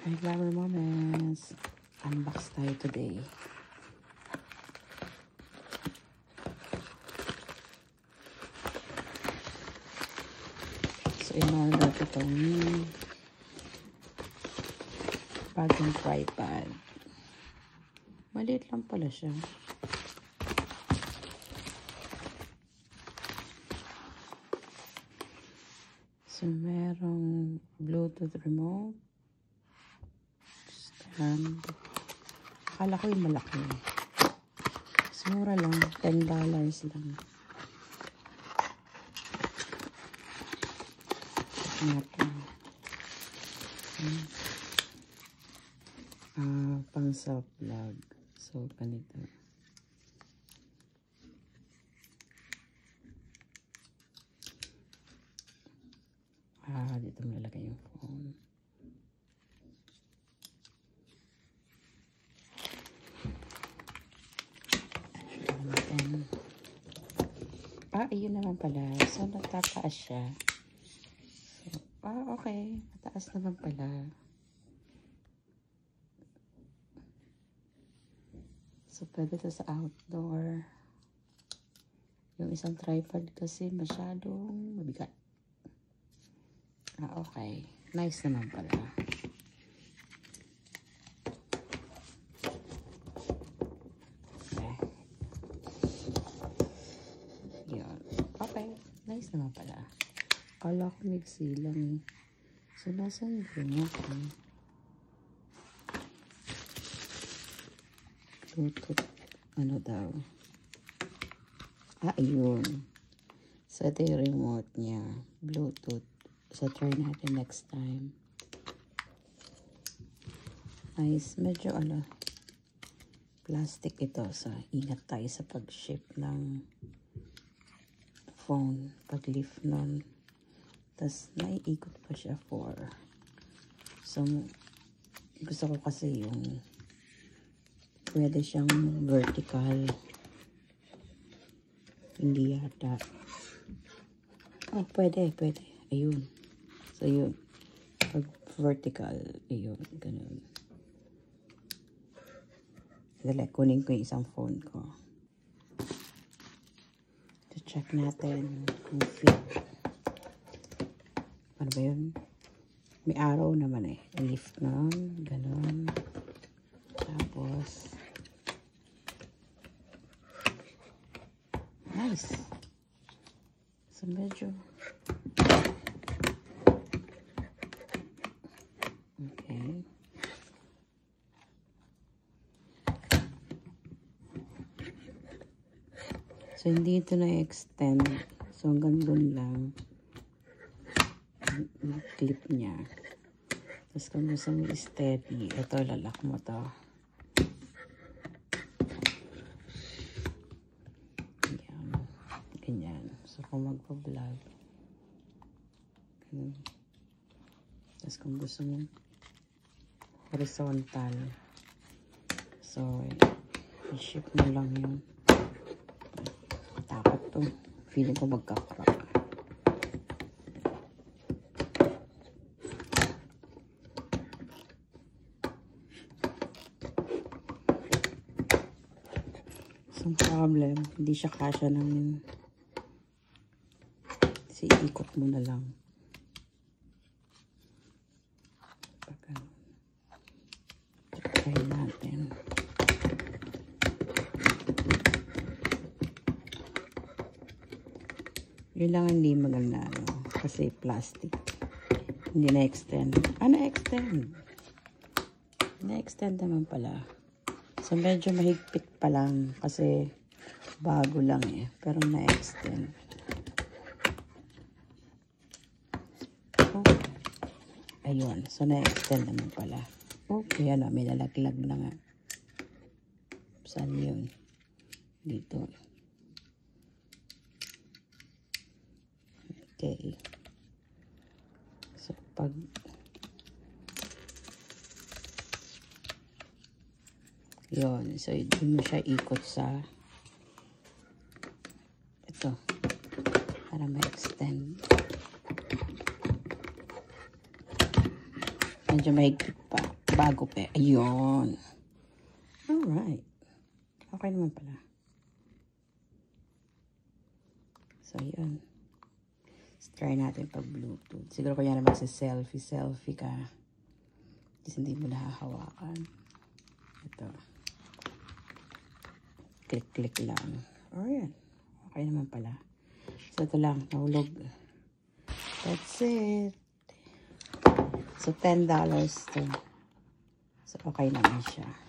Hi, Glamour Moments! Unbox tayo today. So, in-order ko itong bagong tripod. Maliit lang pala siya. So, merong Bluetooth remote. Stand. Akala ko yung malaki. Mas mura lang. $10 lang. Natin. Pang self-vlog. So, ganito. Dito nalagay yung phone. Ayun naman pala. So, natataas siya. So, okay. Mataas naman pala. So, pwede ito sa outdoor. Yung isang tripod kasi masyadong mabigat. Okay. Nice naman pala. Okay. Yun. Okay. Nice naman pala. Kala ko nagsilang. So, nasan yung remote? Bluetooth. Ano daw? Ayun. So, ito yung remote niya. Bluetooth. So, try natin next time. Nice. Medyo, plastic ito. So, ingat tayo sa pag-ship ng phone. Pag-lift nun. Tapos, naiikot pa siya for. So, gusto ko kasi yung pwede siyang vertical. Hindi yata. Pwede. Ayun. So, yun. Pag vertical, ayun. Ganun. Dali, kunin ko yung isang phone ko. So, check natin kung fit. Ano ba yun? May arrow naman eh. Lift nun. Ganun. Tapos, nice. So, medyo okay. So, hindi ito na-extend. So, hanggang dun lang yung clip niya. Tapos, kung gusto mo steady, ito, lalak mo to. Ganyan. So, kung magpa-vlog, ganun. Tapos, kung gusto mo horizontal, so, i-ship mo lang yun. Takot to. Feeling ko magka-crack. So, problem, hindi siya kasya ng ikot mo na lang. Try natin. Yun lang hindi maganda, kasi plastic. Hindi na-extend. Na-extend. Na-extend naman pala. So, medyo mahigpit pa lang kasi bago lang eh. Pero na-extend. Ayun. So, na-extend naman pala. Okay, may lalaglag na nga. Saan yun? Dito. Okay. So, pag yun. So, doon mo siya ikot sa ito. Para ma-extend. Medyo mahigpit pa. Bago pa. Ayun. Alright. Okay naman pala. So, yun. Let's try natin pag Bluetooth. Siguro kaya naman sa selfie ka. Kasi hindi mo nahahawakan. Ito. Click lang. Alright. Okay naman pala. So, ito lang. Nahulog. That's it. So, $10 to. So, okay naman siya.